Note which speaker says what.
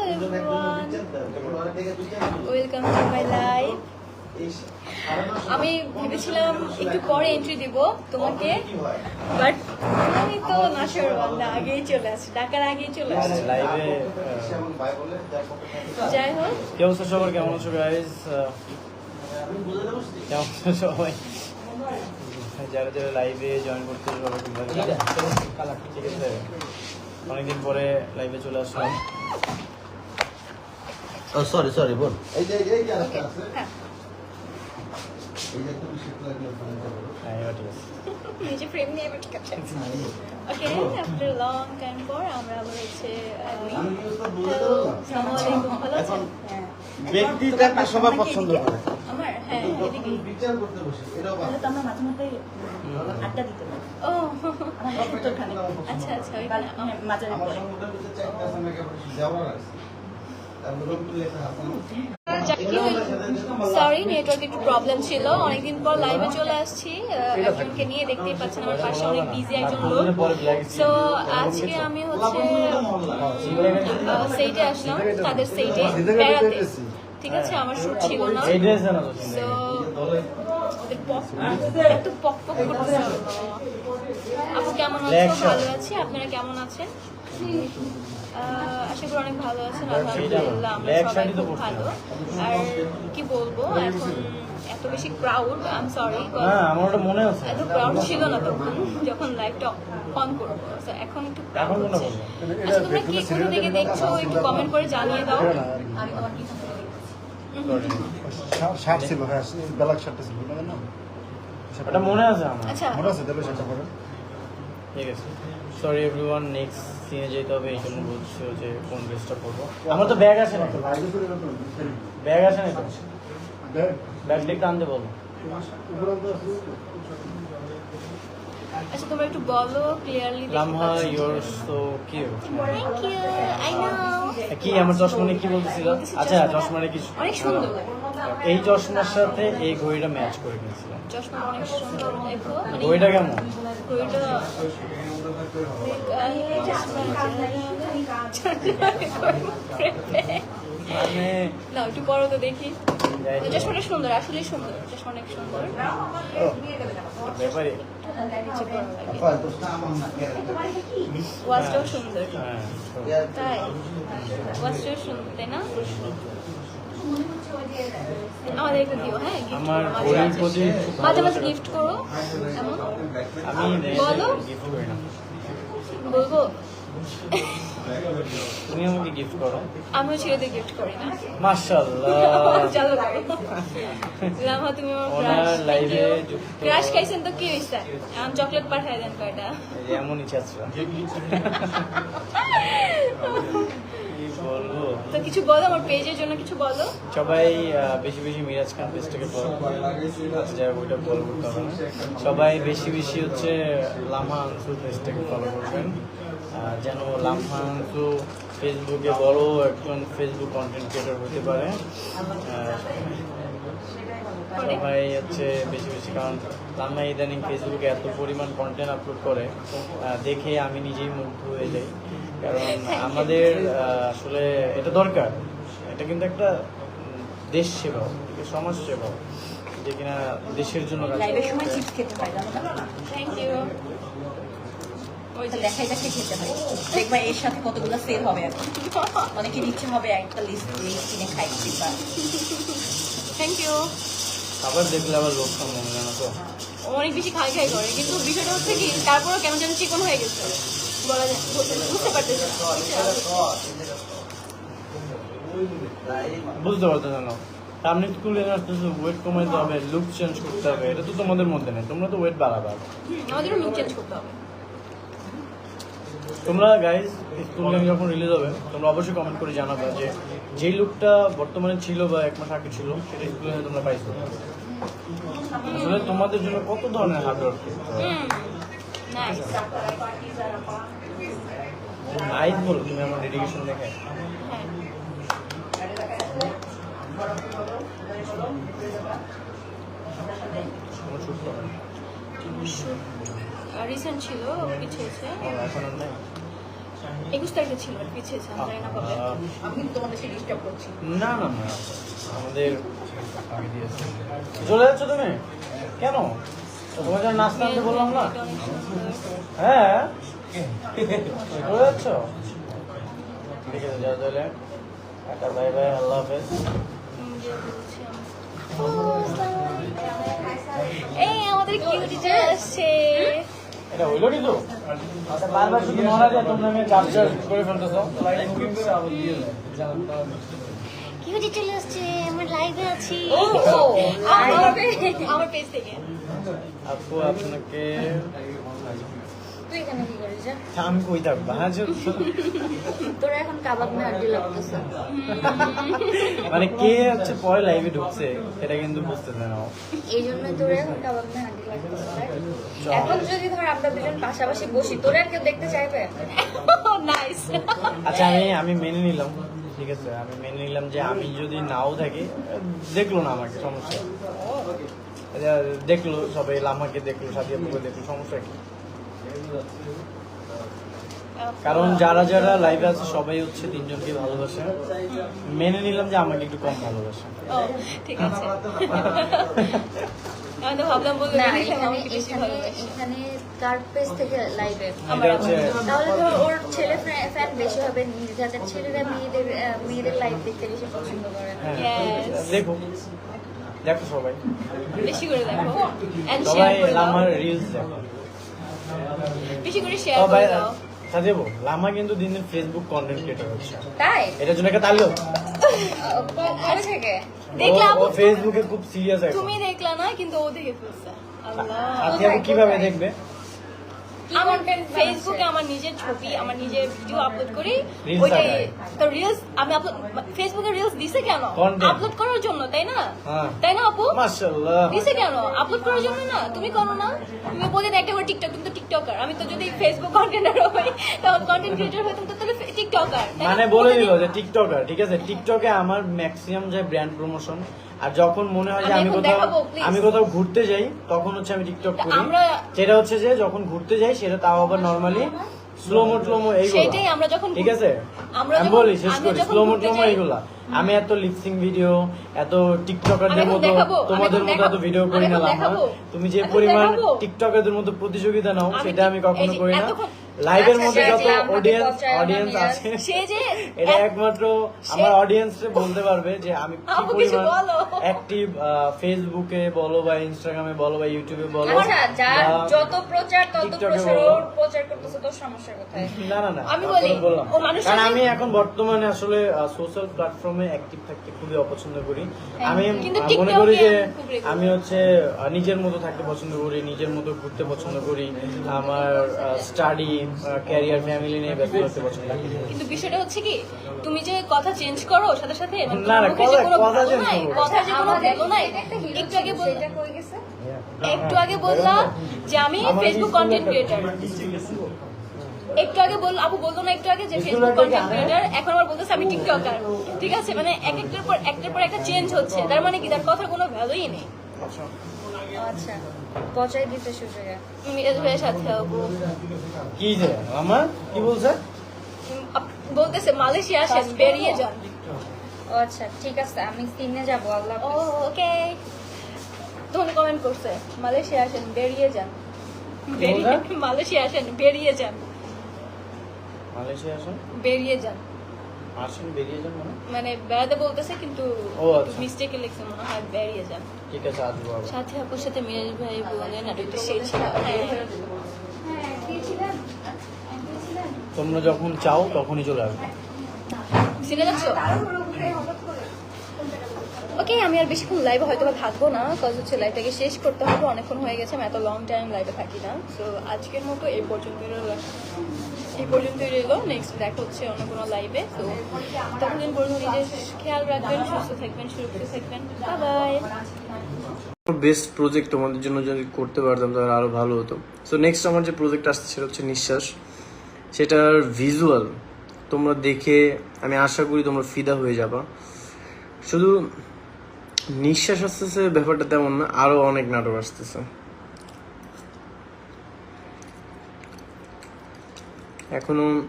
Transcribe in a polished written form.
Speaker 1: everyone, welcome to my live. আমি ভেবেছিলাম একটু পরে এন্ট্রি দিব তোমাকে, বাট আমি তো নাশর বান্দা আগেই চলে আসছি, ডাকার আগেই চলে আসছি
Speaker 2: লাইভে।
Speaker 1: যাই হোক,
Speaker 2: কি অবস্থা সবার, কেমন আছো গাইস? কেমন আছো সবাই? যারা যারা লাইভে জয়েন করতে সবাই ঠিক আছে। অনেকদিন পরে লাইভে চলে আসলাম।
Speaker 3: ও সরি সরি বল। এই যে আরেকটা আছে। এই যে তুমি শিখতে লাগলে
Speaker 2: হ্যাঁ এবার ঠিক আছে।
Speaker 1: নিজে ফ্রেম নিয়ে এবার ঠিক আছে। ওকে, আফটার লং টাইম পর আমরা আবার হচ্ছে আসসালামু আলাইকুম, ভালো আছেন?
Speaker 3: ব্যক্তিটাকে সবাই পছন্দ করে।
Speaker 1: আমার হ্যাঁ এদিকে
Speaker 3: বিচার করতে বসে এটাও ভালো।
Speaker 4: তো আমরা মাঝে মধ্যে আড্ডা দিতে পারি।
Speaker 1: ও
Speaker 4: আমাদের সূত্রখানে
Speaker 1: আচ্ছা আচ্ছা, ওইখানে
Speaker 4: মাঝারে
Speaker 3: আমার
Speaker 4: পড়ে।
Speaker 3: সংগঠনের ভিতরে চারটা আছে কেবল দেওয়া আছে। তারপর রবিউল লেখা আছে।
Speaker 1: সরি, নেটওয়ার্ক একটু প্রবলেম ছিল। অনেকদিন পর লাইভে চলে আসছি, একজনকে নিয়ে দেখতেই পাচ্ছেন আমার পাশে অনেক বিজি একজন লোক। সো আজকে আমি হচ্ছে সেইটে আসলাম, তাদের সেইটে বেড়াতে। ঠিক আছে, আমার শুট ছিল না।
Speaker 2: এই ড্রেস জানো তো?
Speaker 1: সো ওদের পক এত পক পক করছে। আপু কেমন আছো? ভালো আছি, আপনারা কেমন আছেন? আশা করি অনেক ভালো আছেন। আলহামদুলিল্লাহ আমরা সবাই খুব ভালো। আর কি বলবো, এখন এত বেশি ক্রাউড, আই এম সরি,
Speaker 2: হ্যাঁ আমার ওটা মনে আছে।
Speaker 1: এত ক্রাউড ছিল না তখন যখন লাইভটা অন করবো। So, এখন একটু crowd
Speaker 2: এখন মনে
Speaker 1: হচ্ছে।
Speaker 2: পড়লো।
Speaker 1: আচ্ছা, তোমরা কি কোথা থেকে দেখছো একটু কমেন্ট করে জানিয়ে দাও।
Speaker 4: আমি তোমার কি
Speaker 5: শার্ট ছিল, হ্যাঁ ব্ল্যাক শার্টটা ছিল না?
Speaker 2: ওটা মনে আছে আমার।
Speaker 1: আচ্ছা,
Speaker 5: মনে আছে তাহলে সেটা করে।
Speaker 2: ঠিক আছে, সরি এভরিওয়ান, নেক্সট সিনে যেতে হবে, এই জন্য বলছি যে কোন ড্রেসটা পরবো। আমার তো ব্যাগ আছে না, ব্যাগ আছে না তো, ব্যাগ দেখতে আনতে বলো।
Speaker 1: আচ্ছা তোমরা একটু বলো clearly.
Speaker 2: Lamha your so cute.
Speaker 1: Thank you, I know.
Speaker 2: কি আমার চশমা নিয়ে কি বলতেছিল? আচ্ছা চশমা নিয়ে কিছু
Speaker 1: অনেক সুন্দর।
Speaker 2: এই চশমার সাথে এই ঘড়িটা ম্যাচ করে নিয়েছিলাম।
Speaker 1: চশমা অনেক সুন্দর, দেখো মানে
Speaker 2: ঘড়িটা কেমন?
Speaker 1: ঘড়িটা
Speaker 2: মানে
Speaker 1: না একটু বড় তো দেখি। চশমাটা সুন্দর, আসলে সুন্দর, চশমা অনেক সুন্দর।
Speaker 2: ব্যাপারে
Speaker 3: আপা দোস্ত আমার না কে।
Speaker 1: ওয়াচটাও সুন্দর,
Speaker 2: হ্যাঁ
Speaker 1: তাই ওয়াচটাও সুন্দর, তাই না? আমাদের একটু দিও, হ্যাঁ gift
Speaker 2: আমার
Speaker 1: করো,
Speaker 2: ঘড়ির প্রতি
Speaker 1: মাঝে মাঝে গিফট করো। এমন
Speaker 2: আমি
Speaker 1: বলো।
Speaker 2: গিফট করি না,
Speaker 1: বলবো
Speaker 2: তুমি আমাকে গিফট করো।
Speaker 1: আমিও ছেলেদের গিফট করি না।
Speaker 2: মাশাআল্লাহ,
Speaker 1: চলো লামা, তুমি আমার
Speaker 2: ওনার
Speaker 1: ক্রাশ।
Speaker 2: লাইভে
Speaker 1: ক্রাশ খাইছেন তো কি হয়েছে? আমি চকলেট পাঠাই দেন কয়টা।
Speaker 2: এমন ইচ্ছা আছে কি বলবো।
Speaker 1: তো কিছু বলো, আমার পেজের জন্য কিছু বলো।
Speaker 2: সবাই বেশি বেশি মিরাজ খান পেজটাকে ফলো করবেন। আচ্ছা যাই হোক, ওইটা ফলো করতে হবে না। সবাই বেশি বেশি হচ্ছে লামহা আনসু পেজটাকে ফলো করবেন, যেন লামহা আনসু ফেসবুকে বড় একজন ফেসবুক কন্টেন্ট ক্রিয়েটর হতে পারে। সবাই হচ্ছে বেশি বেশি, কারণ লামহা ইদানিং ফেসবুকে এত পরিমাণ কন্টেন্ট আপলোড করে দেখে আমি নিজেই মুগ্ধ হয়ে যাই। কারণ আমাদের আসলে এটা দরকার, এটা কিন্তু একটা দেশ সেবা, সমাজ সেবা, যে কিনা দেশের জন্য কাজ
Speaker 4: লাইভের
Speaker 2: করে।
Speaker 4: সময় চিপস খেতে হয়, জানো না?
Speaker 1: Thank you. ওই যে
Speaker 4: দেখাই দেখাই খেতে হয়। দেখবা এর সাথে কতগুলো সেল হবে এখন। অনেকের ইচ্ছে হবে একটা লিস্ট কিনে খাই কিংবা
Speaker 1: থ্যাংক ইউ।
Speaker 2: খাবার দেখলে আবার লোক সামনে জানো তো।
Speaker 1: অনেক বেশি খাই খাই করে, কিন্তু বিষয়টা হচ্ছে কি তারপরেও কেন যেন চিকন হয়ে গেছে, বলা যায় বুঝতে পারতেছে না।
Speaker 2: বুঝতে পারছো জানো, সামনে স্কুলে আসতেছে, ওয়েট কমাইতে হবে, লুক চেঞ্জ করতে হবে, এটা তো তোমাদের মধ্যে নেই, তোমরা তো ওয়েট বাড়াবা।
Speaker 1: আমাদেরও লুক চেঞ্জ করতে হবে।
Speaker 2: তোমরা গাইজ স্কুল গেম যখন রিলিজ হবে তোমরা অবশ্যই কমেন্ট করে জানাবে যে যেই লুকটা বর্তমানে ছিল বা এক মাস আগে ছিল সেটা স্কুলে তোমরা পাইছো। আসলে তোমাদের জন্য কত ধরনের হার্ড ওয়ার্ক করতে হয়।
Speaker 1: নাইস।
Speaker 2: নাইস বলো তুমি আমার ডেডিকেশন দেখে। তোমার শুট করো
Speaker 1: রিসেন্ট ছিল, পিছিয়েছে।
Speaker 2: এখন আর নাই।
Speaker 1: 21 তারিখে ছিল, পিছিয়েছে, আমি জানি না কবে।
Speaker 4: আমি কিন্তু তোমাদেরকে ডিস্টার্ব করছি।
Speaker 2: না না না, আমাদের আগে দিয়েছে। চলে যাচ্ছ তুমি কেন? তোমার জন্য নাস্তা আনতে বললাম না?
Speaker 1: এটা অনেক সুন্দর।
Speaker 2: হ্যাঁ চলে যাচ্ছ? ঠিক আছে, যাও তাহলে। টাটা, বাই বাই, আল্লাহ হাফেজ।
Speaker 1: যে বলছি এই আমাদের কিউটি চলে আসছে।
Speaker 2: এটা হইলো কিছু? বারবার শুধু মারা যায়, তোমরা আমি ক্যাপচার করে ফেলতেছো।
Speaker 1: কিউটি চলে আসছে, আমরা লাইভে আছি।
Speaker 4: ও,
Speaker 1: আমার পেজ থেকে।
Speaker 2: আপু আপনাকে
Speaker 1: তুই এখানে কি করিস?
Speaker 2: আমি কই থাকবো? হ্যাঁ
Speaker 1: তোরা এখন কাবাব না হাড্ডি লাগতেছে।
Speaker 2: মানে কে হচ্ছে পরে লাইভে ঢুকছে এটা কিন্তু বুঝতেছে না।
Speaker 1: এই জন্য তোরা এখন কাবাব না হাড্ডি লাগতেছে। এখন যদি ধর আমরা দুজন পাশাপাশি বসি, তোরা আর কেউ দেখতে চাইবে? নাইস।
Speaker 2: আচ্ছা আমি মেনে নিলাম, ঠিক আছে, আমি মেনে নিলাম যে আমি যদি নাও থাকি, দেখলো না আমাকে, সমস্যা আচ্ছা, দেখলো সবাই, লামাকে দেখলো, সাদিয়া আপুকে দেখলো, সমস্যা কি? কারণ যারা যারা লাইভে আছে সবাই হচ্ছে তিনজনকে ভালোবাসে, মেনে নিলাম যে আমাকে একটু কম ভালোবাসে।
Speaker 1: ও ঠিক আছে। আমি তো ভাবলাম বলবো
Speaker 6: না,
Speaker 1: না,
Speaker 6: এখানে কার পেজ থেকে লাইভে?
Speaker 2: এটা হচ্ছে
Speaker 6: তাহলে ধর ওর ছেলে ফ্যান বেশি হবে, যাদের ছেলেরা মেয়েদের লাইভ দেখতে বেশি পছন্দ করে।
Speaker 2: হ্যাঁ,
Speaker 1: Yes.
Speaker 2: দেখো দেখো সবাই,
Speaker 1: বেশি করে দেখো এন্ড
Speaker 2: সবাই
Speaker 1: শেয়ার করে দাও।
Speaker 2: লামার রিলস দেখো।
Speaker 1: বেশি করে শেয়ার
Speaker 2: সবাই
Speaker 1: করে দাও।
Speaker 2: সাজেবো, লামা কিন্তু দিন দিন ফেসবুক কন্টেন্ট ক্রিয়েটর হচ্ছে,
Speaker 6: তাই?
Speaker 2: এটার জন্য একটা তালিও।
Speaker 6: কবে থেকে?
Speaker 1: দেখলাম
Speaker 2: ও ফেসবুকে খুব সিরিয়াস এখন।
Speaker 1: তুমি দেখলা না, কিন্তু ও দেখে ফেলছে। আল্লাহ,
Speaker 2: সাথী আপু কিভাবে দেখবে?
Speaker 1: আমার ফেসবুকে আমার নিজের ছবি, আমার নিজের ভিডিও আপলোড করি,
Speaker 2: Reels
Speaker 1: ওইটাই
Speaker 2: আকারে।
Speaker 1: তো রিলস আমি আপলোড, ফেসবুকে রিলস দিছে কেন?
Speaker 2: Content.
Speaker 1: আপলোড করার জন্য, তাই না?
Speaker 2: হ্যাঁ।
Speaker 1: তাই না আপু?
Speaker 2: মাশাআল্লাহ।
Speaker 1: দিছে কেন? আপলোড করার জন্য না? তুমি করো না? তুমি বলে একটা করে টিকটক, তুমি তো টিকটকার। আমি তো যদি ফেসবুক কন্টেন্টার হই, তখন কন্টেন্ট ক্রিয়েটর হইতাম, তো তাহলে টিকটকার।
Speaker 2: মানে বলে দিল যে টিকটকার, ঠিক আছে, টিকটকে আমার ম্যাক্সিমাম যায় ব্র্যান্ড প্রমোশন, আর যখন মনে হয় যে
Speaker 1: আমি
Speaker 2: আমি
Speaker 1: এখন
Speaker 2: কোথাও
Speaker 1: দেখাবো, please.
Speaker 2: আমি কোথাও ঘুরতে যাই, তখন হচ্ছে আমি টিকটক করি।
Speaker 1: আমরা-
Speaker 2: সেটা হচ্ছে যে যখন ঘুরতে যাই, সেটা তাও আবার নরমালি স্লোমো এইগুলো,
Speaker 1: সেটাই আমরা যখন
Speaker 2: ঠিক আছে,
Speaker 1: আমরা
Speaker 2: আমি
Speaker 1: যখন-
Speaker 2: বলি শেষ
Speaker 1: আমি
Speaker 2: করি,
Speaker 1: যখন
Speaker 2: স্লোমো
Speaker 1: ঘুরতে যাই-
Speaker 2: এইগুলা। আমি এত লিপসিং ভিডিও, এত টিকটকারদের
Speaker 1: আমি এখন
Speaker 2: মতো,
Speaker 1: দেখাবো, আমি
Speaker 2: তোমাদের
Speaker 1: এখন
Speaker 2: মতো এত
Speaker 1: দেখাবো,
Speaker 2: ভিডিও করি
Speaker 1: আমি
Speaker 2: না
Speaker 1: এখন
Speaker 2: লামা।
Speaker 1: দেখাবো।
Speaker 2: তুমি যে
Speaker 1: এখন
Speaker 2: পরিমাণ
Speaker 1: দেখাবো।
Speaker 2: টিকটকারদের মতো প্রতিযোগিতা নাও,
Speaker 1: আমি
Speaker 2: সেটা আমি কখনো
Speaker 1: এই যে
Speaker 2: করি না।
Speaker 1: এতক্ষণ-
Speaker 2: লাইভের
Speaker 6: আচ্ছা,
Speaker 2: মধ্যে
Speaker 6: সে
Speaker 2: যত
Speaker 6: যে আমাকে
Speaker 2: অডিয়েন্স
Speaker 6: পচায় না,
Speaker 2: আছে,
Speaker 1: সে যে
Speaker 2: এটা একমাত্র আমার অডিয়েন্স বলতে পারবে যে আমি কি
Speaker 1: আপু কিছু
Speaker 2: পরিমাণ
Speaker 1: বলো।
Speaker 2: অ্যাক্টিভ, ফেসবুকে বলো বা ইনস্টাগ্রামে বলো বা ইউটিউবে বলো।
Speaker 6: আচ্ছা, যার
Speaker 2: বা
Speaker 6: যত প্রচার তত
Speaker 2: টিকটকে
Speaker 6: প্রসার,
Speaker 2: বলো।
Speaker 6: ওর প্রচার করতেছে, তোর সমস্যা কোথায়?
Speaker 2: না না না,
Speaker 1: আমি
Speaker 2: তারপরে
Speaker 1: বলি,
Speaker 2: বললাম।
Speaker 1: ও মানুষের
Speaker 2: কারণ
Speaker 1: যে-
Speaker 2: আমি এখন বর্তমানে আসলে সোশ্যাল প্ল্যাটফর্মে অ্যাক্টিভ থাকতে খুবই অপছন্দ করি। আমি
Speaker 1: কিন্তু
Speaker 2: মনে
Speaker 1: টিকটকে
Speaker 2: করি যে
Speaker 1: আমি খুব regular।
Speaker 2: আমি হচ্ছে নিজের মতো থাকতে পছন্দ করি, নিজের মতো ঘুরতে পছন্দ করি, আমার স্টাডি, ক্যারিয়ার, ফ্যামিলি নিয়ে ব্যস্ত থাকতে পছন্দ করি।
Speaker 1: কিন্তু বিষয়টা হচ্ছে কি, তুমি যে কথা চেঞ্জ করো সাথে সাথে, মানে
Speaker 2: না, না,
Speaker 1: তোমার মুখে যে কোনো
Speaker 2: কথা
Speaker 1: ভালো
Speaker 2: change
Speaker 1: নাই,
Speaker 2: করবো।
Speaker 1: কথা যে কোনো
Speaker 6: আমাদের
Speaker 1: ভালো নাই।
Speaker 6: একটা হিরো
Speaker 1: একটু আগে
Speaker 6: ছিল,
Speaker 1: বললাম,
Speaker 6: সেটা কই গেছে?
Speaker 1: একটু আগে বললাম যে আমি
Speaker 2: আমার
Speaker 1: ফেসবুক
Speaker 2: স্কুলে
Speaker 1: কন্টেন্ট
Speaker 2: একটা-
Speaker 1: ক্রিয়েটার। একটু আগে বললো, আপু বললো না একটু আগে যে
Speaker 2: স্কুলে
Speaker 1: ফেসবুক
Speaker 2: একটা
Speaker 1: কন্টেন্ট
Speaker 2: গান,
Speaker 1: ক্রিয়েটার, এখন আবার বলতেছে আমি টিকটকার। ঠিক আছে, মানে একটার পর একটা চেঞ্জ হচ্ছে, তার মানে কি তার কথার কোনো ভ্যালুই নেই।
Speaker 6: আচ্ছা, পচাই দিতে সুযোগে।
Speaker 1: মিরাজ ভাইয়ের সাথে আপু
Speaker 2: কি যে আমার কি বলছে?
Speaker 1: বলতেছে মালয়েশিয়া আসেন, বেরিয়ে যান।
Speaker 6: ও আচ্ছা, ঠিক আছে, আমি সিনে যাবো। আল্লাহ
Speaker 1: ও
Speaker 6: হাফেজ।
Speaker 1: ওকে, তখন কমেন্ট করছে মালয়েশিয়া আসেন, বেরিয়ে যান।
Speaker 2: বলছে?
Speaker 1: মালয়েশিয়া আসেন, বেরিয়ে যান,
Speaker 2: মালয়েশিয়া আসুন,
Speaker 1: বেরিয়ে যান।
Speaker 2: আসুন, বেরিয়ে যান মানে?
Speaker 1: মানে বেড়াতে বলতেছে, কিন্তু
Speaker 2: ও আচ্ছা।
Speaker 1: মিস্টেকে লিখছে মনে হয়, বেরিয়ে যান।
Speaker 2: ঠিক আছে, আসবো আবার।
Speaker 1: সাথে আপুর সাথে মিরাজ ভাই বলে নাটকটা সেই ছিল।
Speaker 2: তোমরা যখন চাও তখনই চলে আসবে।
Speaker 1: সিনে যাচ্ছ? ওকে, আমি আর বেশিক্ষণ লাইভে হয়তো বা থাকবো না, কজ হচ্ছে লাইভটাকে শেষ করতে হবে, অনেকক্ষণ হয়ে গেছে, আমি এত লং টাইম লাইভে থাকি না। সো আজকের মতো এই পর্যন্তই রইলো। নেক্সট দেখা হচ্ছে অন্য কোনো লাইভে। তো ততদিন পর্যন্ত নিজের খেয়াল রাখবেন, সুস্থ থাকবেন, সুরক্ষিত থাকবেন। Bye bye.
Speaker 2: বেস্ট প্রজেক্ট তোমাদের জন্য যদি করতে পারতাম তাহলে আরো ভালো হতো। সো নেক্সট আমার যে প্রজেক্ট আসছে সেটা হচ্ছে নিঃশ্বাস। সেটার ভিজুয়াল তোমরা দেখে আমি আশা করি তোমরা ফিদা হয়ে যাবা। শুধু নিঃশ্বাস আসতেছে ব্যাপারটা তেমন না, আরো অনেক নাটক আসতেছে। এখনো